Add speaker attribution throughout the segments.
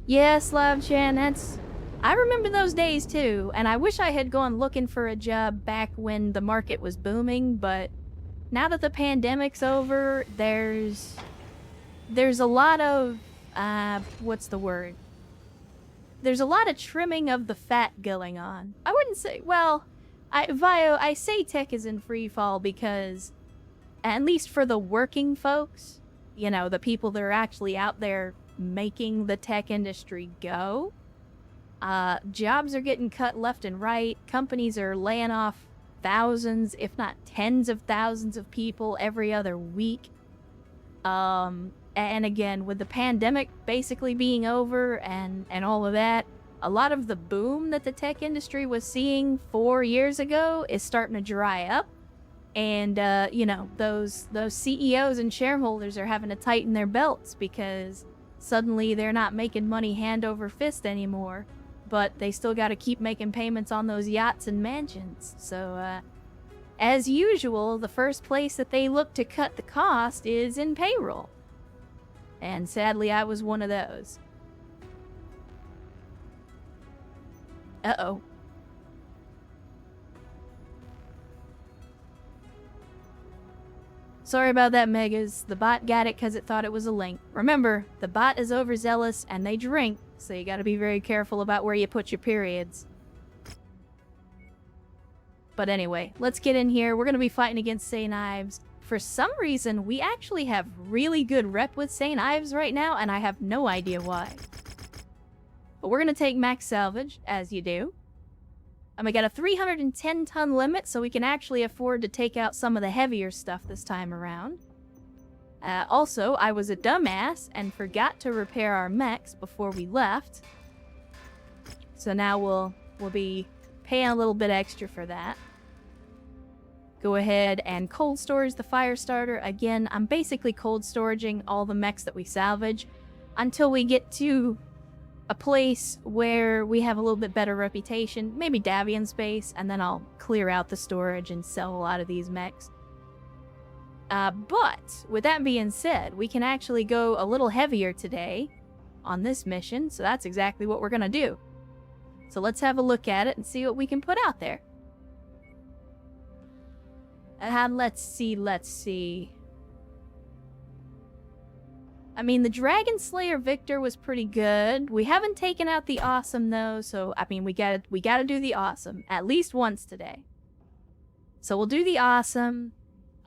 Speaker 1: Yeah, Slavchan, I remember those days too, and I wish I had gone looking for a job back when the market was booming, but now that the pandemic's over, there's a lot of, what's the word? There's a lot of trimming of the fat going on. I wouldn't say, well, I say tech is in free fall because, at least for the working folks, you know, the people that are actually out there making the tech industry go, jobs are getting cut left and right. Companies are laying off thousands, if not tens of thousands of people every other week. And again, with the pandemic basically being over and all of that, a lot of the boom that the tech industry was seeing 4 years ago is starting to dry up. And, you know, those CEOs and shareholders are having to tighten their belts because suddenly they're not making money hand over fist anymore, but they still got to keep making payments on those yachts and mansions. So, as usual, the first place that they look to cut the cost is in payroll. And sadly, I was one of those. Uh-oh. Sorry about that, Megas. The bot got it because it thought it was a link. Remember, the bot is overzealous and they drink, so you gotta be very careful about where you put your periods. But anyway, let's get in here. We're gonna be fighting against St. Ives. For some reason, we actually have really good rep with St. Ives right now, and I have no idea why. But we're gonna take max salvage, as you do. And we got a 310-ton limit, so we can actually afford to take out some of the heavier stuff this time around. Also, I was a dumbass and forgot to repair our mechs before we left. So now we'll be paying a little bit extra for that. Go ahead and cold storage the fire starter. Again, I'm basically cold storaging all the mechs that we salvage until we get to a place where we have a little bit better reputation, maybe Davian space, and then I'll clear out the storage and sell a lot of these mechs. But with that being said, we can actually go a little heavier today on this mission, so that's exactly what we're gonna do. So let's have a look at it and see what we can put out there. Let's see. I mean, the Dragon Slayer Victor was pretty good. We haven't taken out the Awesome, though, so, I mean, we gotta do the Awesome at least once today. So we'll do the Awesome.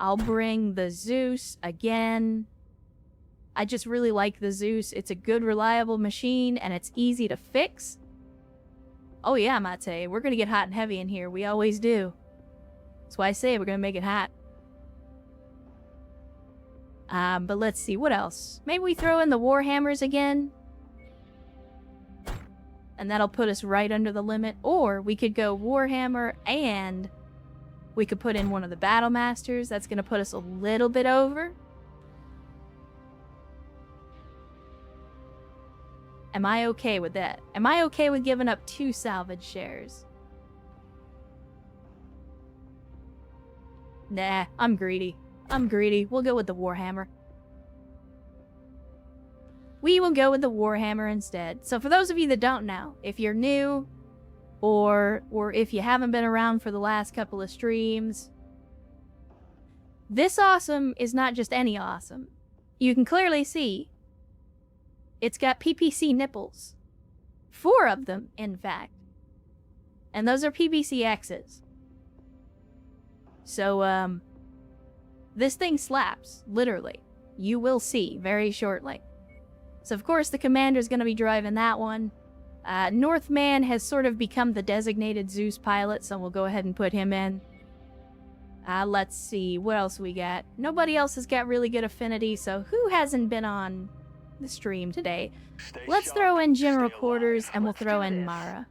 Speaker 1: I'll bring the Zeus again. I just really like the Zeus. It's a good, reliable machine, and it's easy to fix. Oh yeah, Mate, we're gonna get hot and heavy in here. We always do. That's why I say we're gonna make it hot. But let's see, what else? Maybe we throw in the Warhammers again? And that'll put us right under the limit. Or we could go Warhammer and we could put in one of the Battle Masters. That's gonna put us a little bit over. Am I okay with that? Am I okay with giving up 2 salvage shares? Nah, I'm greedy. We'll go with the Warhammer. We will go with the Warhammer instead. So for those of you that don't know, if you're new, or if you haven't been around for the last couple of streams, this Awesome is not just any Awesome. You can clearly see it's got PPC nipples. 4 of them, in fact. And those are PPC X's. So, this thing slaps, literally. You will see very shortly. So, of course, the commander's going to be driving that one. Northman has sort of become the designated Zeus pilot, so we'll go ahead and put him in. Let's see, what else we got? Nobody else has got really good affinity, so who hasn't been on the stream today? Let's throw in General Quarters, and we'll throw in Mara.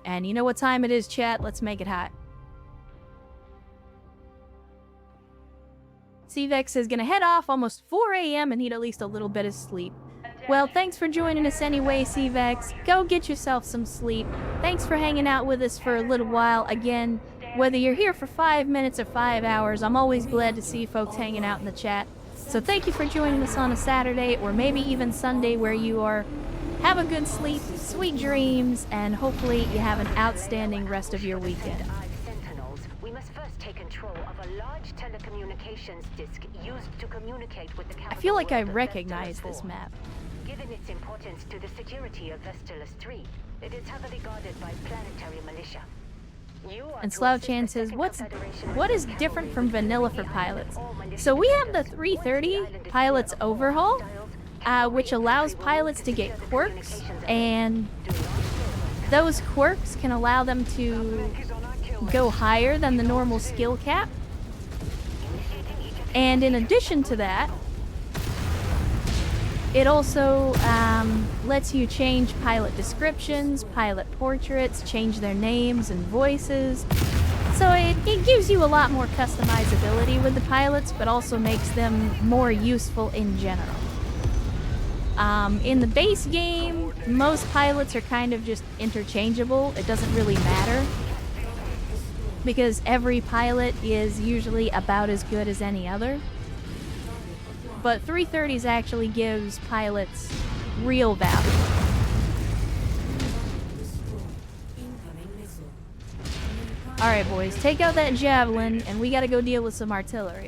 Speaker 1: And you know what time it is, chat? Let's make it hot. CVEX is gonna head off almost 4 a.m. and need at least a little bit of sleep. Well, thanks for joining us anyway, CVEX. Go get yourself some sleep. Thanks for hanging out with us for a little while. Again, whether you're here for 5 minutes or 5 hours, I'm always glad to see folks hanging out in the chat. So thank you for joining us on a Saturday, or maybe even Sunday, where you are. Have a good sleep, sweet dreams, and hopefully you have an outstanding rest of your weekend.
Speaker 2: We must first take control of a large telecommunications disk used to communicate with the
Speaker 1: I feel like I recognize this map.
Speaker 2: Given its importance to the security of Vestalis 3, it is heavily guarded by planetary militia.
Speaker 1: And Slouchan says, what is different from vanilla for pilots? So we have the 330 Pilots Overhaul, which allows pilots to get quirks, and those quirks can allow them to go higher than the normal skill cap. And in addition to that, it also lets you change pilot descriptions, pilot portraits, change their names and voices. So it gives you a lot more customizability with the pilots, but also makes them more useful in general. In the base game, most pilots are kind of just interchangeable. It doesn't really matter, because every pilot is usually about as good as any other. But 330s actually gives pilots real value. Alright boys, take out that javelin and we gotta go deal with some artillery.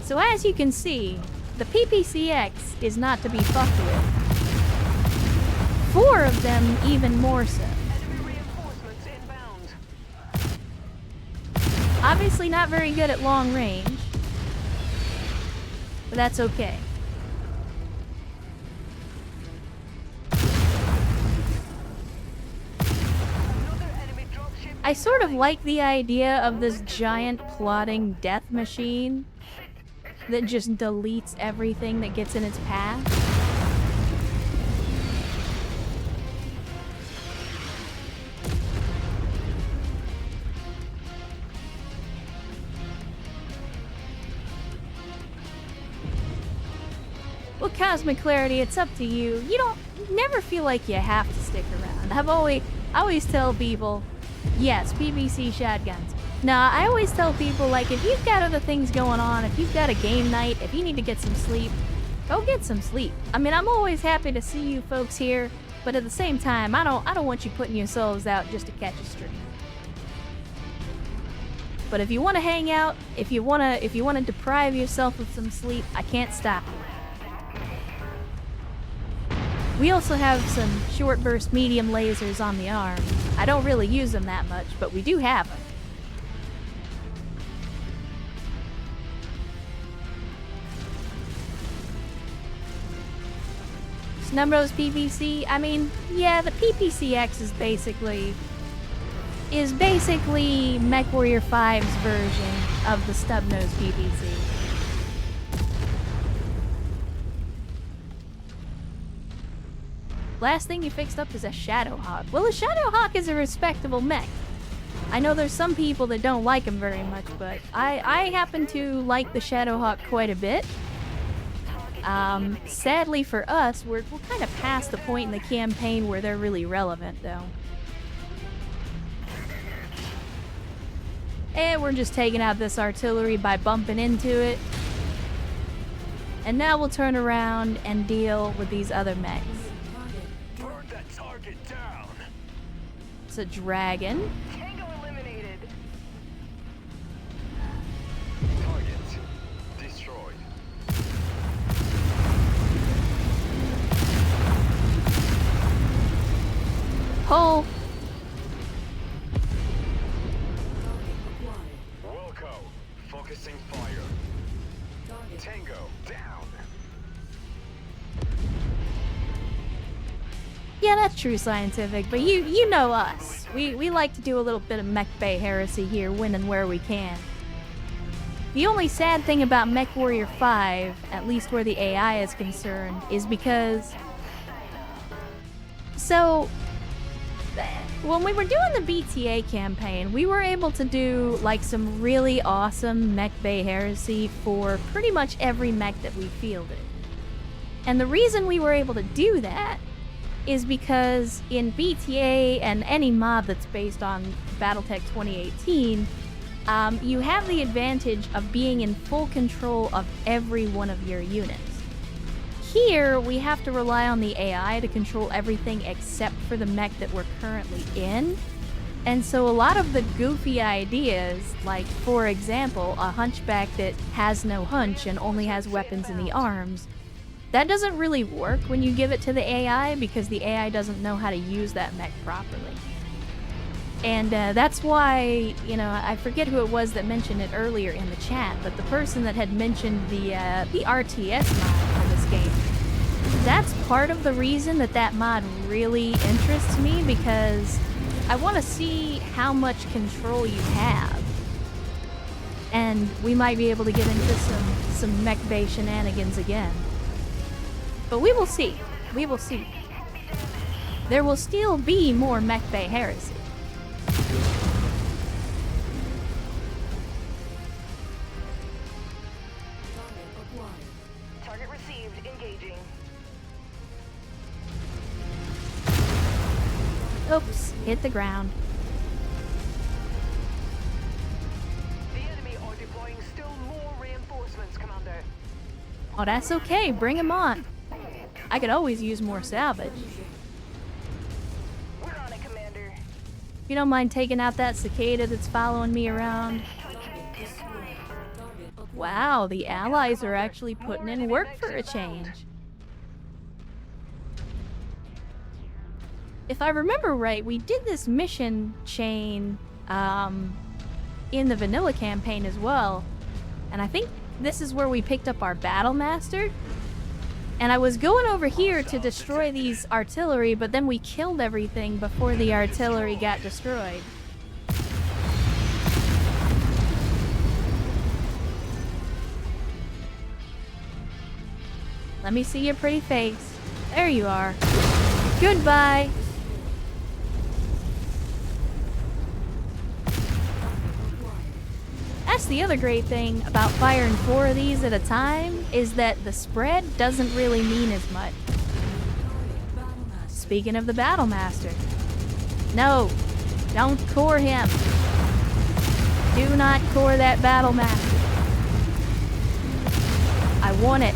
Speaker 1: So as you can see, the PPCX is not to be fucked with. 4 of them even more so. Obviously not very good at long range, but that's okay. I sort of like the idea of this giant plotting death machine that just deletes everything that gets in its path. Well, Cosmic Clarity, it's up to you. You never feel like you have to stick around. I always tell people, yes, PVC shotguns. Nah, I always tell people, like, if you've got other things going on, if you've got a game night, if you need to get some sleep, go get some sleep. I mean, I'm always happy to see you folks here, but at the same time, I don't want you putting yourselves out just to catch a stream. But if you want to hang out, if you want to deprive yourself of some sleep, I can't stop you. We also have some short burst medium lasers on the arm. I don't really use them that much, but we do have them. Snubnose PPC, I mean, yeah, the PPCX is basically Mechwarrior 5's version of the Snubnose PPC. Last thing you fixed up is a Shadowhawk. Well, a Shadowhawk is a respectable mech. I know there's some people that don't like him very much, but I happen to like the Shadowhawk quite a bit. Sadly for us, we're kind of past the point in the campaign where they're really relevant, though. And we're just taking out this artillery by bumping into it. And now we'll turn around and deal with these other mechs.
Speaker 3: Burn that target down.
Speaker 1: It's a dragon.
Speaker 2: Tango eliminated.
Speaker 3: Target destroyed.
Speaker 1: Pull.
Speaker 3: Wilco, focusing fire. Tango down.
Speaker 1: Yeah, that's true scientific, but you know us. We like to do a little bit of Mech Bay heresy here, when and where we can. The only sad thing about Mechwarrior 5, at least where the AI is concerned, is because... So, when we were doing the BTA campaign, we were able to do like some really awesome Mech Bay heresy for pretty much every mech that we fielded. And the reason we were able to do that is because in BTA and any mod that's based on Battletech 2018, you have the advantage of being in full control of every one of your units. Here, we have to rely on the AI to control everything except for the mech that we're currently in. And so a lot of the goofy ideas, like, for example, a hunchback that has no hunch and only has weapons in the arms, that doesn't really work when you give it to the AI because the AI doesn't know how to use that mech properly. And that's why, you know, I forget who it was that mentioned it earlier in the chat, but the person that had mentioned the RTS mod for this game, that's part of the reason that that mod really interests me, because I want to see how much control you have. And we might be able to get into some mech bay shenanigans again. But we will see. We will see. There will still be more mech bay heresy.
Speaker 2: Target received. Engaging.
Speaker 1: Oops, hit the ground.
Speaker 2: The enemy are deploying still more reinforcements, Commander.
Speaker 1: Oh, that's okay. Bring him on. I could always use more salvage.
Speaker 2: We're on it, Commander.
Speaker 1: If you don't mind taking out that cicada that's following me around. Wow, the allies are actually putting in work for a change. If I remember right, we did this mission chain in the vanilla campaign as well. And I think this is where we picked up our battle master. And I was going over here to destroy these artillery, but then we killed everything before the artillery got destroyed. Let me see your pretty face. There you are. Goodbye. That's the other great thing about firing 4 of these at a time, is that the spread doesn't really mean as much. Speaking of the Battle Master. No, don't core him. Do not core that Battle Master. I want it.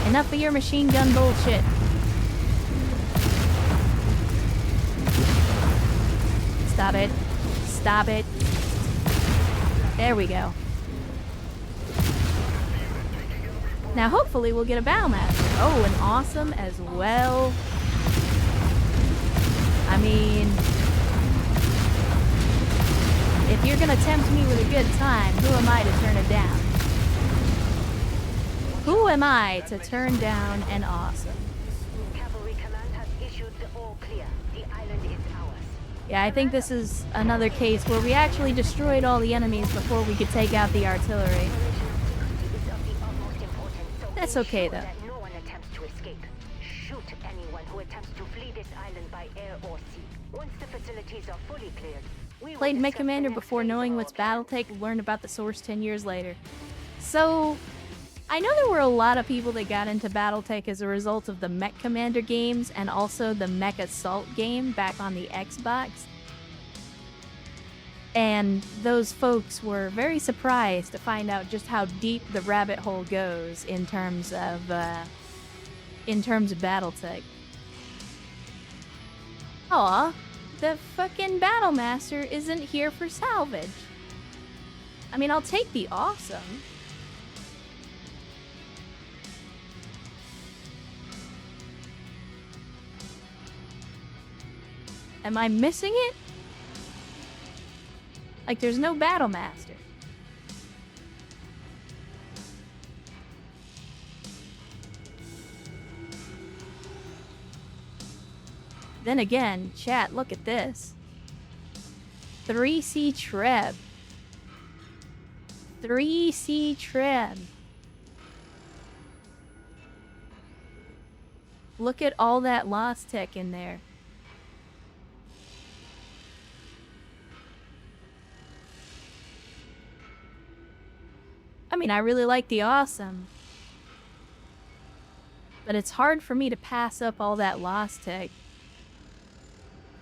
Speaker 1: Enough of your machine gun bullshit. Stop it. Stop it. There we go. Now hopefully we'll get a Battle Master. Oh, and awesome as well. I mean, if you're gonna tempt me with a good time, who am I to turn it down? Who am I to turn down an awesome?
Speaker 2: Cavalry Command has issued the all clear. The island is ours.
Speaker 1: Yeah, I think this is another case where we actually destroyed all the enemies before we could take out the artillery.
Speaker 2: Security is of the utmost importance, so
Speaker 1: That's okay,
Speaker 2: ensure
Speaker 1: though.
Speaker 2: that no one attempts to escape. Shoot anyone who attempts to flee this island by air or sea. Once the facilities are fully cleared, we will
Speaker 1: Played Mech
Speaker 2: discuss the
Speaker 1: Commander
Speaker 2: next
Speaker 1: before
Speaker 2: phase
Speaker 1: knowing
Speaker 2: of
Speaker 1: what's
Speaker 2: our
Speaker 1: Battletech, learned about the source 10 years later. So, I know there were a lot of people that got into Battletech as a result of the Mech Commander games and also the Mech Assault game back on the Xbox. And those folks were very surprised to find out just how deep the rabbit hole goes in terms of Battletech. Aw, the fucking Battle Master isn't here for salvage. I mean, I'll take the awesome. Am I missing it? Like, there's no Battle Master. Then again, chat, look at this. 3C Treb. 3C Treb. Look at all that lost tech in there. I mean, I really like the awesome. But it's hard for me to pass up all that lost tech.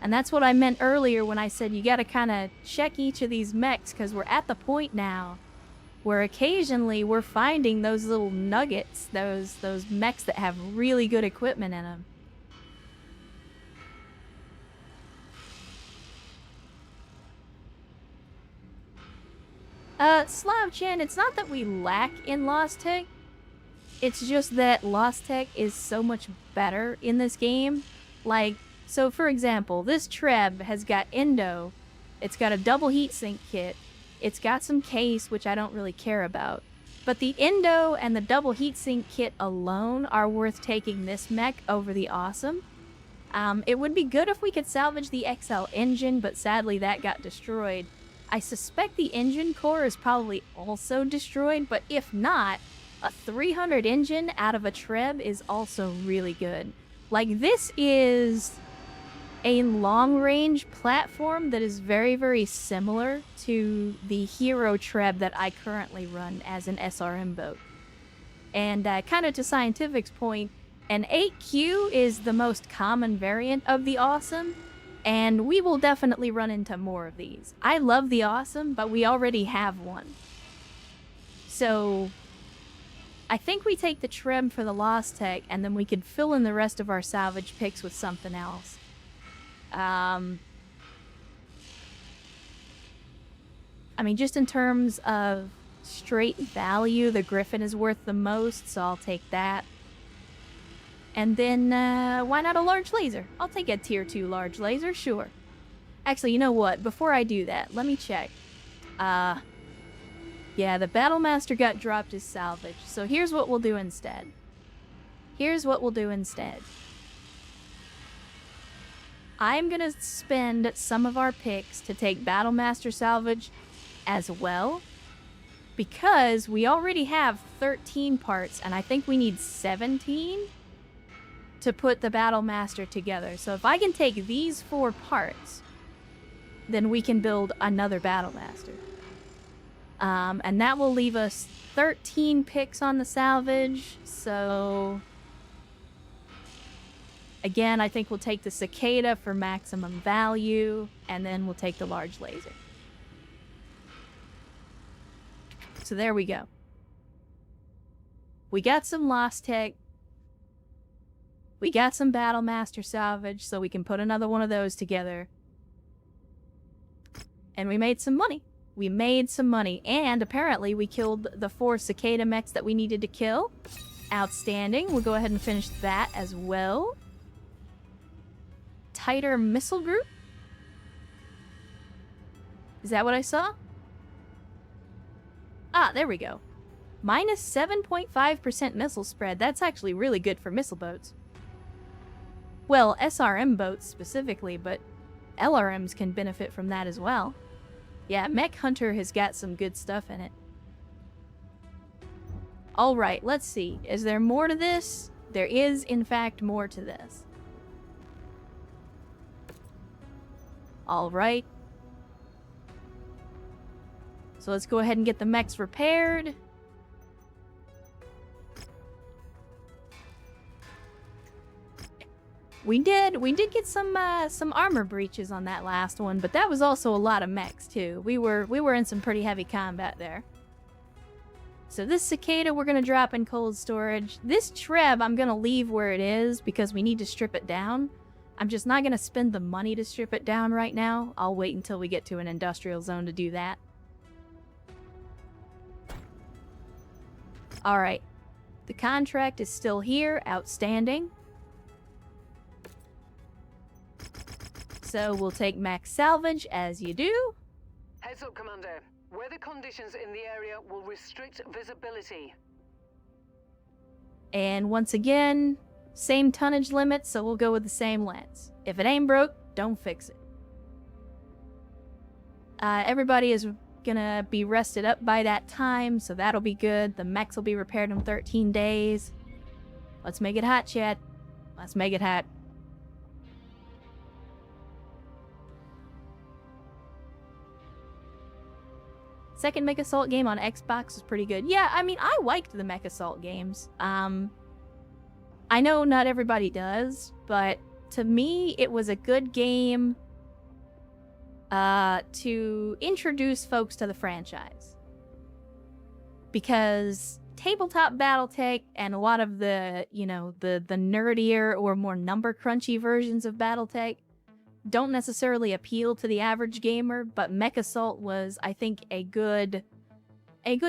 Speaker 1: And that's what I meant earlier when I said you gotta kind of check each of these mechs, because we're at the point now where occasionally we're finding those little nuggets, those mechs that have really good equipment in them. Slav-chan, it's not that we lack in lost tech. It's just that lost tech is so much better in this game. Like, so for example, this Treb has got Endo. It's got a double heatsink kit. It's got some case, which I don't really care about. But the Endo and the double heatsink kit alone are worth taking this mech over the awesome. It would be good if we could salvage the XL engine, but sadly that got destroyed. I suspect the engine core is probably also destroyed, but if not, a 300 engine out of a Treb is also really good. Like, this is a long-range platform that is very, very similar to the Hero Treb that I currently run as an SRM boat. And kind of to Scientific's point, an 8Q is the most common variant of the Awesome, and we will definitely run into more of these. I love the Awesome, but we already have one. So I think we take the Treb for the Lost Tech, and then we could fill in the rest of our salvage picks with something else. I mean, just in terms of straight value, the Griffin is worth the most, so I'll take that. And then, why not a large laser? I'll take a tier 2 large laser, sure. Actually, you know what? Before I do that, let me check. Yeah, the Battlemaster got dropped as salvage, so here's what we'll do instead. I'm gonna spend some of our picks to take Battlemaster salvage as well, because we already have 13 parts, and I think we need 17 to put the Battlemaster together. So if I can take these 4 parts, then we can build another Battlemaster. And that will leave us 13 picks on the salvage, so again, I think we'll take the Cicada for maximum value, and then we'll take the large laser. So there we go. We got some Lost Tech. We got some Battlemaster salvage, so we can put another one of those together. And we made some money. And apparently we killed the 4 Cicada mechs that we needed to kill. Outstanding. We'll go ahead and finish that as well. Tighter missile group? Is that what I saw? Ah, there we go. Minus 7.5% missile spread. That's actually really good for missile boats. Well, SRM boats specifically, but LRMs can benefit from that as well. Yeah, Mech Hunter has got some good stuff in it. Alright, let's see. Is there more to this? There is, in fact, more to this. Alright. So let's go ahead and get the mechs repaired. We did get some armor breaches on that last one, but that was also a lot of mechs too. We were in some pretty heavy combat there. So this Cicada we're gonna drop in cold storage. This Treb I'm gonna leave where it is because we need to strip it down. I'm just not gonna spend the money to strip it down right now. I'll wait until we get to an industrial zone to do that. Alright. The contract is still here, outstanding. So we'll take max salvage, as you do.
Speaker 4: Heads up, Commander. Weather conditions in the area will restrict visibility.
Speaker 1: And once again, same tonnage limit, so we'll go with the same lens. If it ain't broke, don't fix it. Everybody is gonna be rested up by that time, so that'll be good. The mechs will be repaired in 13 days. Let's make it hot, chat. Let's make it hot. Second Mech Assault game on Xbox was pretty good. Yeah, I mean, I liked the Mech Assault games. I know not everybody does, but to me, it was a good game to introduce folks to the franchise. Because tabletop Battletech and a lot of the, you know, the nerdier or more number crunchy versions of Battletech don't necessarily appeal to the average gamer, but Mech Assault was, I think, a good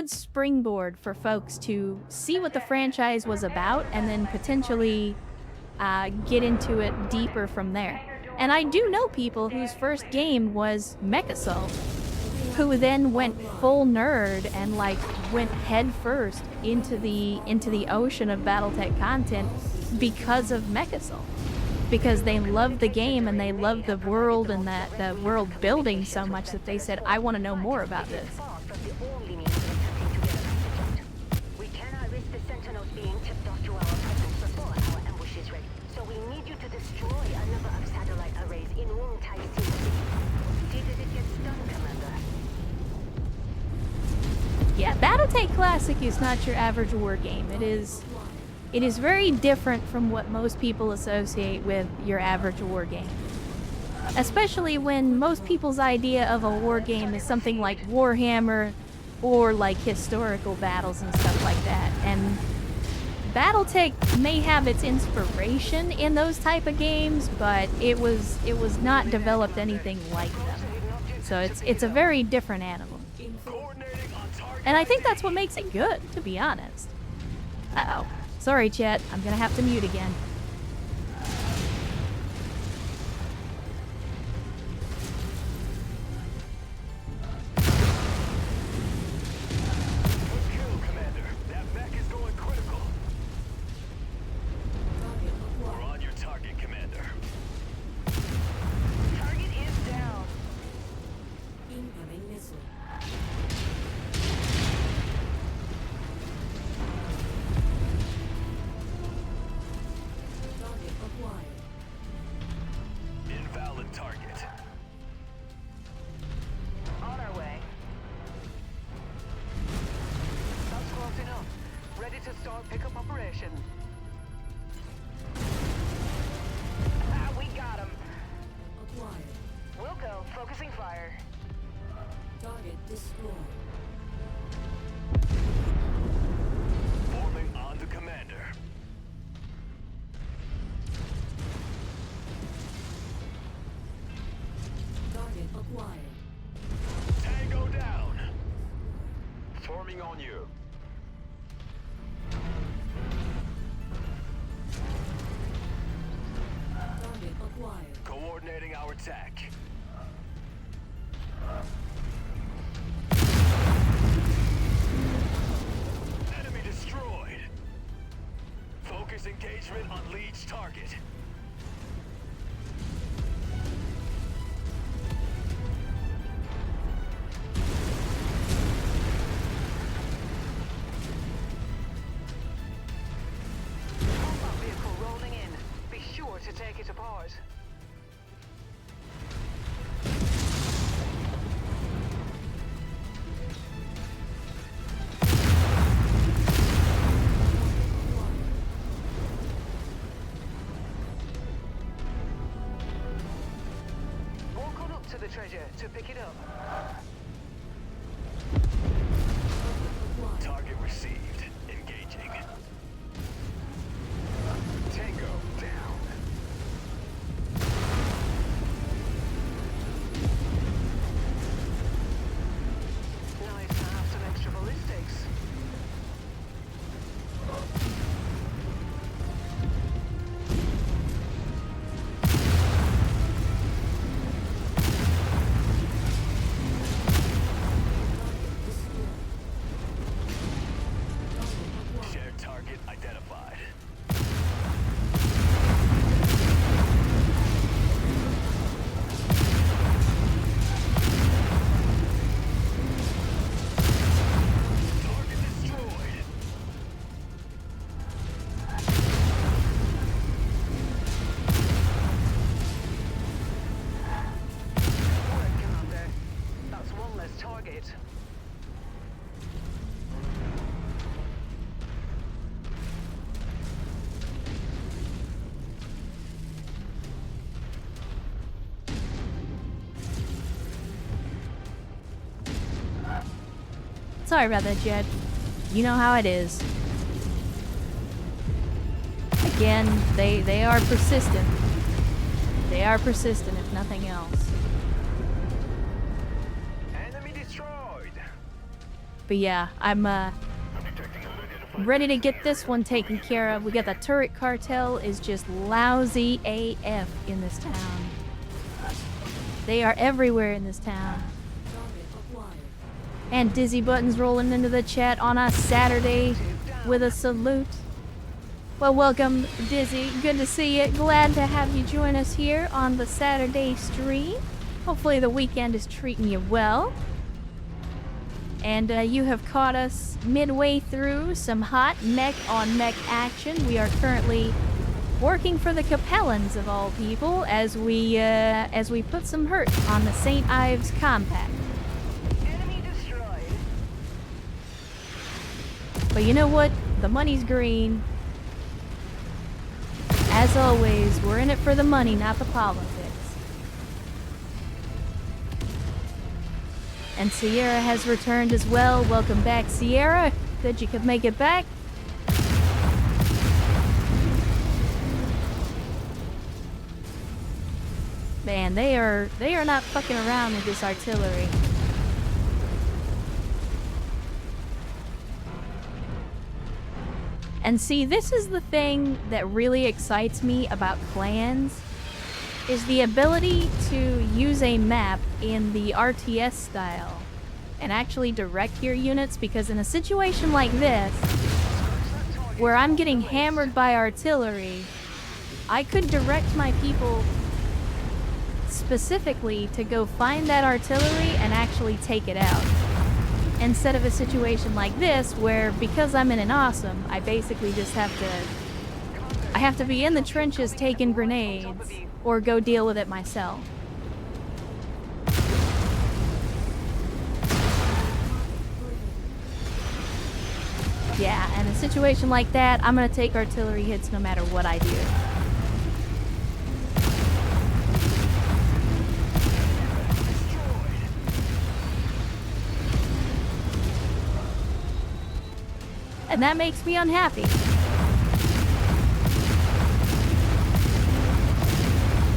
Speaker 1: springboard for folks to see what the franchise was about and then potentially get into it deeper from there. And I do know people whose first game was Mech Assault, who then went full nerd and like went head first into the ocean of Battletech content because of Mech Assault. Because they loved the game and they loved the world and the world building so much that they said, I want to know more about this.
Speaker 2: We cannot risk the Sentinels being tipped off to our presence before our ambush is ready. So we need you to destroy a number of satellite arrays in Wungtai City. See that it gets done, Commander.
Speaker 1: Yeah, Battletech Classic is not your average war game. It is very different from what most people associate with your average war game. Especially when most people's idea of a war game is something like Warhammer or like historical battles and stuff like that. And Battletech may have its inspiration in those type of games, but it was not developed anything like them. So it's a very different animal. And I think that's what makes it good, to be honest. Uh-oh. Sorry, chat. I'm gonna have to mute again.
Speaker 3: Good kill, Commander. That mech is going critical. We're on your target, Commander.
Speaker 4: Target is down.
Speaker 5: Incoming missile. Target acquired.
Speaker 3: Invalid target.
Speaker 4: On our way. That's close enough. Ready to start pickup operation. Ah, we got him.
Speaker 5: Acquired.
Speaker 4: Wilco, focusing fire.
Speaker 5: Target destroyed.
Speaker 3: Forming on the Commander.
Speaker 5: Target acquired.
Speaker 3: Tango down. Forming on you.
Speaker 5: Target acquired.
Speaker 3: Coordinating our attack. Enemy destroyed. Focus engagement on Leech target.
Speaker 4: Combat vehicle rolling in. Be sure to take it apart. Walk on up to the treasure to pick it up.
Speaker 3: Target received. Engaging. Tango down.
Speaker 4: Nice to have some extra ballistics.
Speaker 1: Sorry about that, Jed. You know how it is. Again, they are persistent. They are persistent, if nothing else.
Speaker 3: Enemy destroyed.
Speaker 1: But yeah, I'm ready to get this one taken care of. We got the turret cartel is just lousy AF in this town. They are everywhere in this town.
Speaker 5: Target acquired.
Speaker 1: And Dizzy Button's rolling into the chat on a Saturday with a salute. Well, welcome, Dizzy. Good to see you. Glad to have you join us here on the Saturday stream. Hopefully the weekend is treating you well. And you have caught us midway through some hot mech-on-mech action. We are currently working for the Capellans of all people as we put some hurt on the St. Ives compact.
Speaker 2: Enemy destroyed.
Speaker 1: But you know what? The money's green. As always, we're in it for the money, not the politics. And Sierra has returned as well. Welcome back, Sierra. Good you could make it back. Man, they are not fucking around with this artillery. And see, this is the thing that really excites me about clans, is the ability to use a map in the RTS style and actually direct your units, because in a situation like this, where I'm getting hammered by artillery, I could direct my people specifically to go find that artillery and actually take it out. Instead of a situation like this, where because I'm in an awesome, I basically just have to be in the trenches taking grenades, or go deal with it myself. Yeah, in a situation like that, I'm gonna take artillery hits no matter what I do. And that makes me unhappy.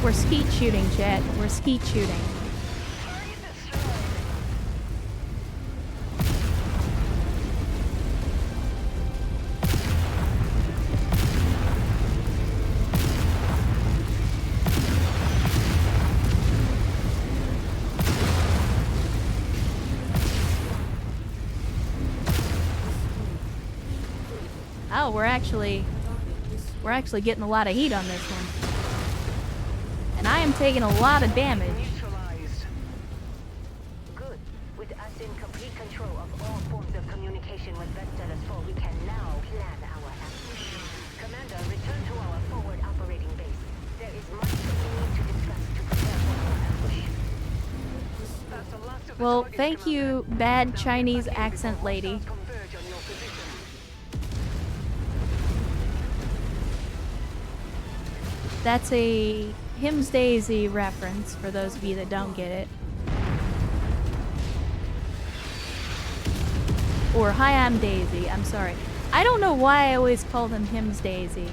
Speaker 1: We're skeet shooting, chat. We're skeet shooting. Oh, we're actually getting a lot of heat on this one. And I am taking a lot of damage.
Speaker 2: Neutralized. Good. With us in complete control of all forms of communication with Vestalis 4, we can now plan our ambush. Commander, return to our forward operating base. There is much that we need to discuss to prepare for our ambush.
Speaker 4: That's the last of the
Speaker 1: Well,
Speaker 4: targets,
Speaker 1: thank you,
Speaker 4: Commander.
Speaker 1: bad
Speaker 4: Now
Speaker 1: Chinese
Speaker 4: get back in
Speaker 1: accent
Speaker 4: before
Speaker 1: lady.
Speaker 4: hostiles converge on your position.
Speaker 1: That's a Hymns Daisy reference for those of you that don't get it. Or Hi, I'm Daisy. I'm sorry. I don't know why I always call them Hymns Daisy.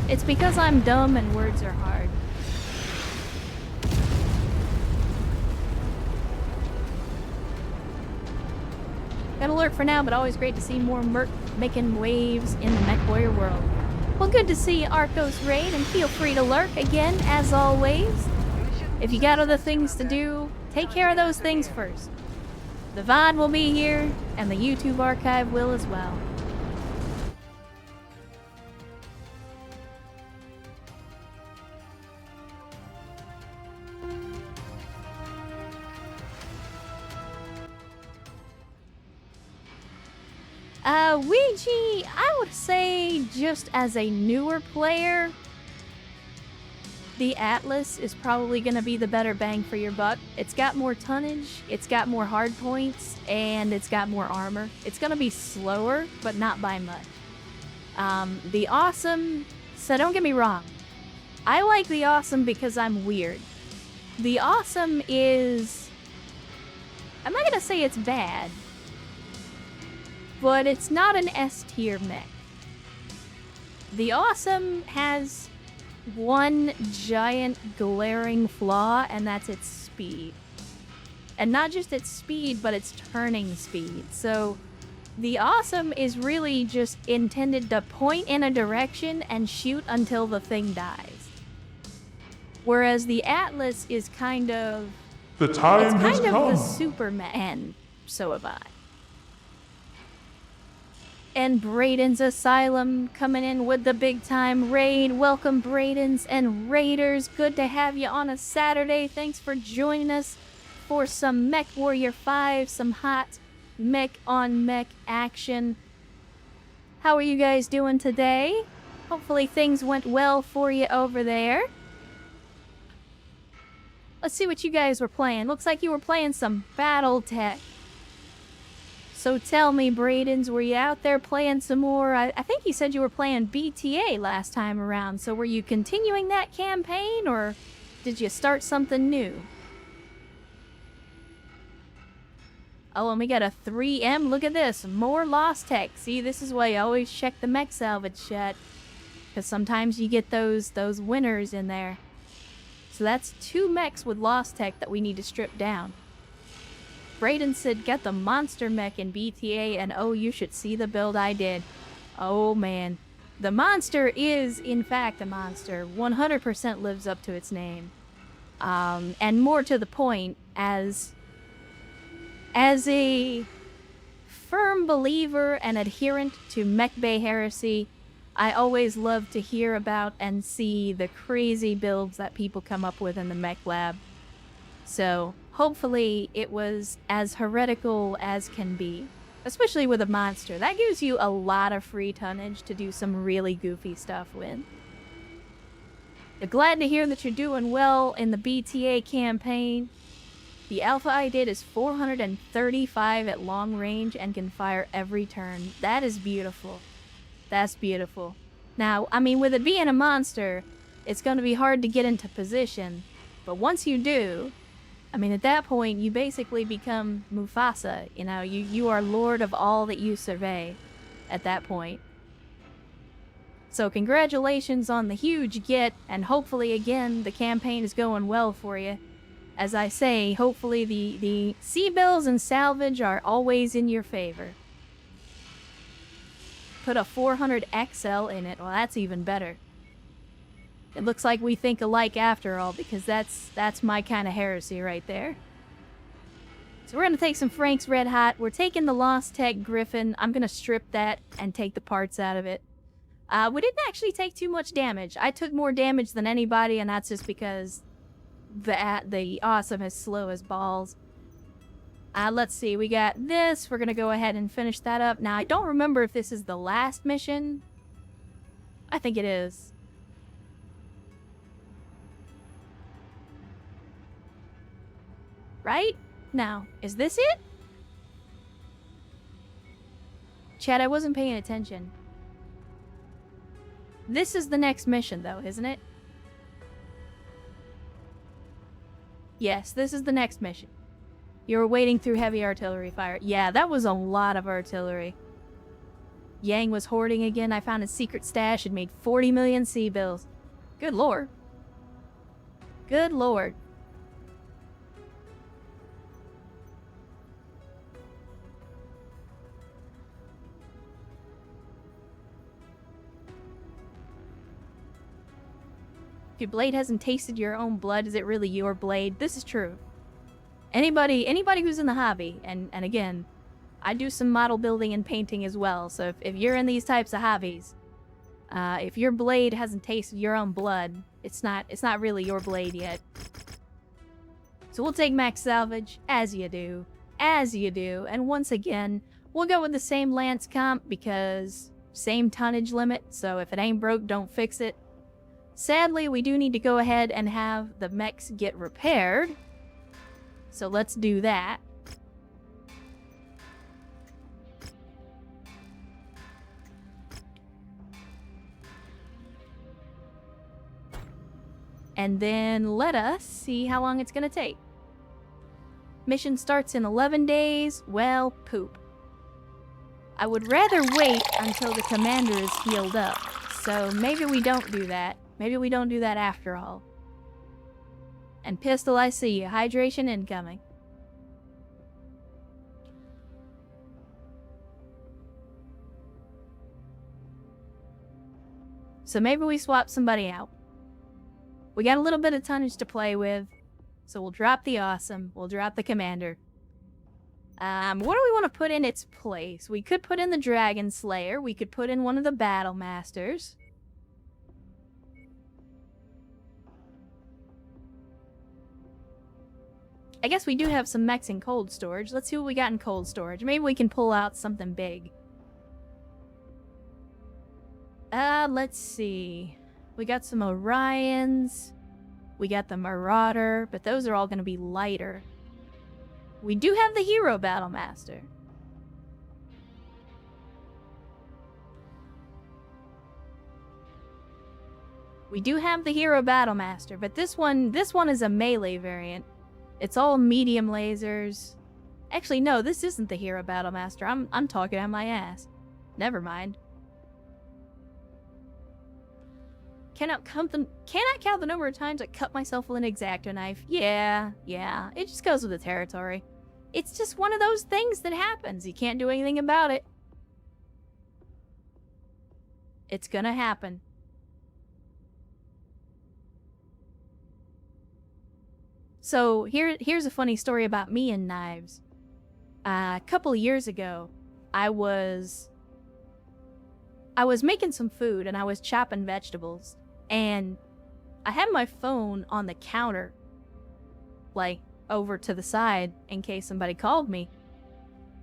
Speaker 1: It's because I'm dumb and words are hard. Gotta lurk for now, but always great to see more merc making waves in the Mechwarrior world. Well, good to see Arcos raid, and feel free to lurk again, as always. If you got other things to do, take care of those things first. The VOD will be here, and the YouTube archive will as well. Ouija, I would say just as a newer player, the Atlas is probably going to be the better bang for your buck. It's got more tonnage, it's got more hard points, and it's got more armor. It's going to be slower, but not by much. The Awesome, so don't get me wrong, I like the Awesome because I'm weird. The Awesome is I'm not gonna say it's bad, but it's not an S tier mech. The Awesome has one giant glaring flaw, and that's its speed. And not just its speed, but its turning speed. So the Awesome is really just intended to point in a direction and shoot until the thing dies. Whereas the Atlas is kind of...
Speaker 6: The time
Speaker 1: it's
Speaker 6: has
Speaker 1: kind of
Speaker 6: come.
Speaker 1: the Superman, and so have I. And Brayden's Asylum coming in with the big time raid. Welcome, Braydens and Raiders. Good to have you on a Saturday. Thanks for joining us for some Mechwarrior 5, some hot mech on mech action. How are you guys doing today? Hopefully things went well for you over there. Let's see what you guys were playing. Looks like you were playing some Battletech. So tell me, Braydens, were you out there playing some more? I think you said you were playing BTA last time around. So were you continuing that campaign, or did you start something new? Oh, and we got a 3M. Look at this. More Lost Tech. See, this is why you always check the mech salvage chat. Because sometimes you get those winners in there. So that's 2 mechs with Lost Tech that we need to strip down. Brayden said, get the monster mech in BTA, and oh, you should see the build I did. Oh, man. The monster is, in fact, a monster. 100% lives up to its name. And more to the point, as a firm believer and adherent to Mech Bay Heresy, I always love to hear about and see the crazy builds that people come up with in the Mech Lab. So, hopefully it was as heretical as can be. Especially with a monster. That gives you a lot of free tonnage to do some really goofy stuff with. But glad to hear that you're doing well in the BTA campaign. The alpha I did is 435 at long range and can fire every turn. That is beautiful. That's beautiful. Now, I mean, with it being a monster, it's going to be hard to get into position. But once you do, I mean, at that point, you basically become Mufasa. You know, you are lord of all that you survey at that point. So congratulations on the huge get, and hopefully, again, the campaign is going well for you. As I say, hopefully the sea bills and salvage are always in your favor. Put a 400 XL in it. Well, that's even better. It looks like we think alike after all, because that's my kind of heresy right there. So we're going to take some Frank's Red Hot. We're taking the Lost Tech Griffin. I'm going to strip that and take the parts out of it. We didn't actually take too much damage. I took more damage than anybody, and that's just because the Awesome is slow as balls. Let's see, we got this. We're gonna go ahead and finish that up. Now, I don't remember if this is the last mission. I think it is. Right? Now, is this it? Chad, I wasn't paying attention. This is the next mission, though, isn't it? Yes, this is the next mission. You were wading through heavy artillery fire. Yeah, that was a lot of artillery. Yang was hoarding again. I found his secret stash and made 40 million sea bills. Good lord. Good lord. If your blade hasn't tasted your own blood, is it really your blade? This is true. Anybody who's in the hobby, and again, I do some model building and painting as well, so if you're in these types of hobbies, if your blade hasn't tasted your own blood, it's not really your blade yet. So we'll take max salvage, as you do, and once again, we'll go with the same lance comp because same tonnage limit, so if it ain't broke, don't fix it. Sadly, we do need to go ahead and have the mechs get repaired. So let's do that. And then let us see how long it's going to take. Mission starts in 11 days. Well, poop. I would rather wait until the commander is healed up. So maybe we don't do that. Maybe we don't do that after all. And Pistol, I see you. Hydration incoming. So maybe we swap somebody out. We got a little bit of tonnage to play with. So we'll drop the awesome. We'll drop the commander. What do we want to put in its place? We could put in the Dragon Slayer. We could put in one of the Battle Masters. I guess we do have some mechs in cold storage. Let's see what we got in cold storage. Maybe we can pull out something big. Let's see. We got some Orions. We got the Marauder, but those are all going to be lighter. We do have the Hero Battle Master. We do have the Hero Battle Master, but this one is a melee variant. It's all medium lasers. Actually, no, this isn't the Hero Battle Master. I'm talking out my ass. Never mind. Can I count the number of times I cut myself with an X-Acto knife? Yeah. It just goes with the territory. It's just one of those things that happens. You can't do anything about it. It's gonna happen. So here's a funny story about me and knives. A couple of years ago, I was making some food and I was chopping vegetables. And I had my phone on the counter, like, over to the side in case somebody called me.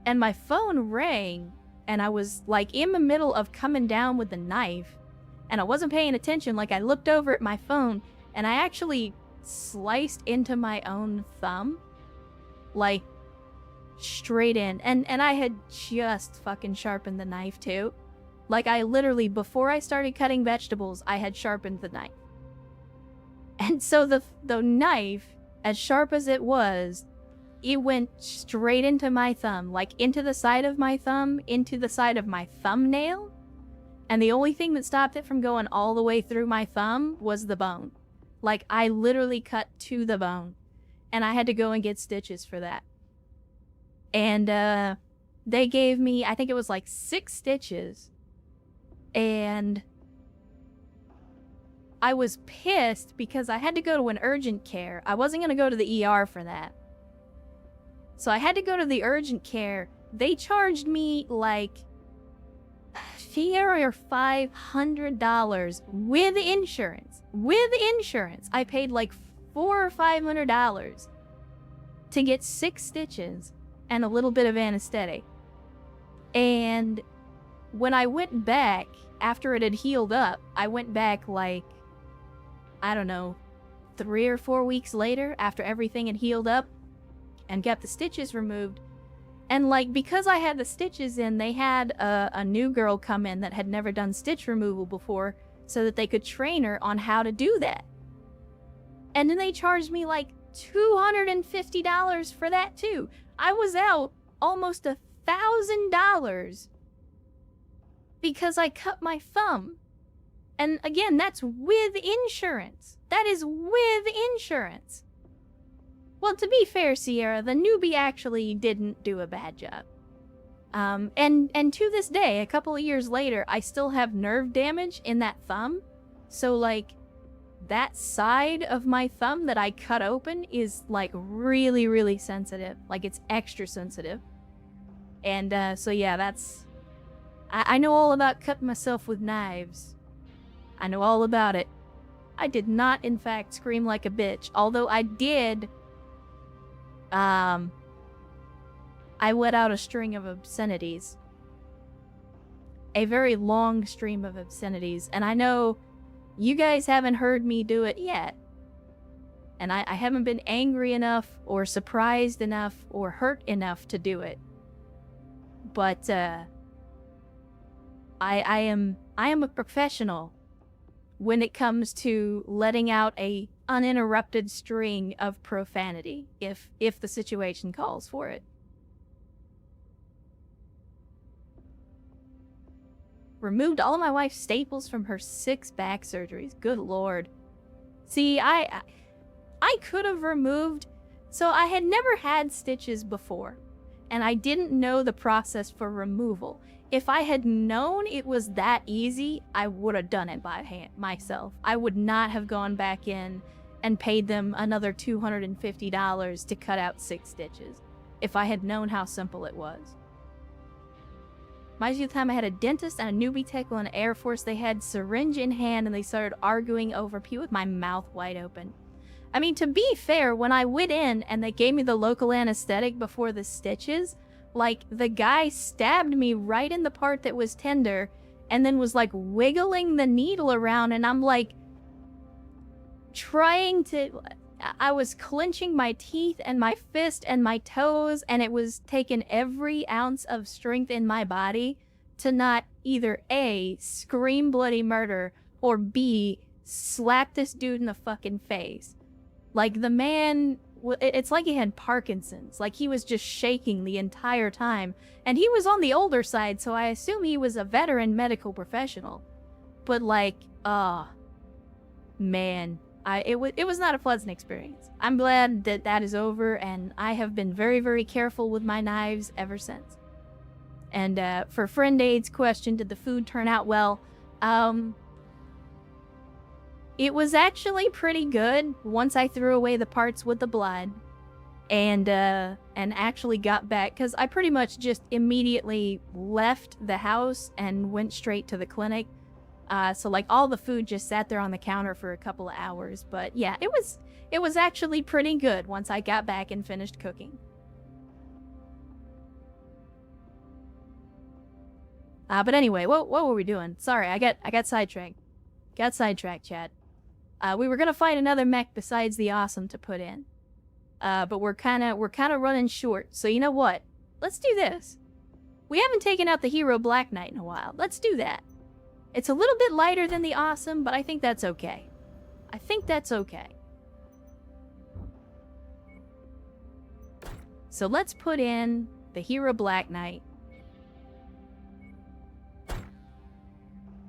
Speaker 1: And my phone rang, and I was, like, in the middle of coming down with the knife, and I wasn't paying attention. Like, I looked over at my phone, and I actually sliced into my own thumb. Like, straight in. And I had just fucking sharpened the knife, too. Like, I literally, before I started cutting vegetables, I had sharpened the knife. And so the knife, as sharp as it was, it went straight into my thumb. Like, into the side of my thumb, into the side of my thumbnail. And the only thing that stopped it from going all the way through my thumb was the bone. Like, I literally cut to the bone. And I had to go and get stitches for that. And, they gave me, I think it was like 6 stitches. And I was pissed because I had to go to an urgent care. I wasn't going to go to the ER for that. So I had to go to the urgent care. They charged me like $400 or $500 with insurance. With insurance. I paid like $400 or $500 to get 6 stitches and a little bit of anesthetic. And when I went back, after it had healed up, I went back like, I don't know, 3 or 4 weeks later after everything had healed up and got the stitches removed. And like, because I had the stitches in, they had a new girl come in that had never done stitch removal before so that they could train her on how to do that. And then they charged me like $250 for that too. I was out almost $1,000 because I cut my thumb. And again, that's with insurance. That is with insurance. Well, to be fair, Sierra, the newbie actually didn't do a bad job. And to this day, a couple of years later, I still have nerve damage in that thumb. So, like, that side of my thumb that I cut open is, like, really, really sensitive. Like, it's extra sensitive. And, so yeah, that's... I know all about cutting myself with knives. I know all about it. I did not, in fact, scream like a bitch. Although I did... I let out a string of obscenities. A very long stream of obscenities. And I know you guys haven't heard me do it yet. And I haven't been angry enough or surprised enough or hurt enough to do it. But, I am a professional when it comes to letting out a uninterrupted string of profanity if the situation calls for it. Removed all of my wife's staples from her 6 back surgeries. Good lord. See, I could have removed... So I had never had stitches before, and I didn't know the process for removal. If I had known it was that easy, I would have done it by hand myself. I would not have gone back in and paid them another $250 to cut out 6 stitches if I had known how simple it was. Reminds me of the time I had a dentist and a newbie tech on the Air Force. They had syringe in hand and they started arguing over pee with my mouth wide open. I mean, to be fair, when I went in and they gave me the local anesthetic before the stitches, like, the guy stabbed me right in the part that was tender and then was, like, wiggling the needle around, and I'm, like, trying to... I was clenching my teeth and my fist and my toes, and it was taking every ounce of strength in my body to not either A, scream bloody murder, or B, slap this dude in the fucking face. Like, the man, it's like he had Parkinson's. Like, he was just shaking the entire time. And he was on the older side, so I assume he was a veteran medical professional. But, like, man, it was not a pleasant experience. I'm glad that that is over, and I have been very, very careful with my knives ever since. And for Friend Aid's question, did the food turn out well? It was actually pretty good once I threw away the parts with the blood and actually got back, because I pretty much just immediately left the house and went straight to the clinic. So like all the food just sat there on the counter for a couple of hours. But yeah, it was actually pretty good once I got back and finished cooking. But anyway, what were we doing? Sorry, I got sidetracked. Got sidetracked, chat. We were gonna find another mech besides the awesome to put in. But we're kinda running short. So you know what? Let's do this. We haven't taken out the hero Black Knight in a while. Let's do that. It's a little bit lighter than the awesome, but I think that's okay. I think that's okay. So let's put in the hero Black Knight.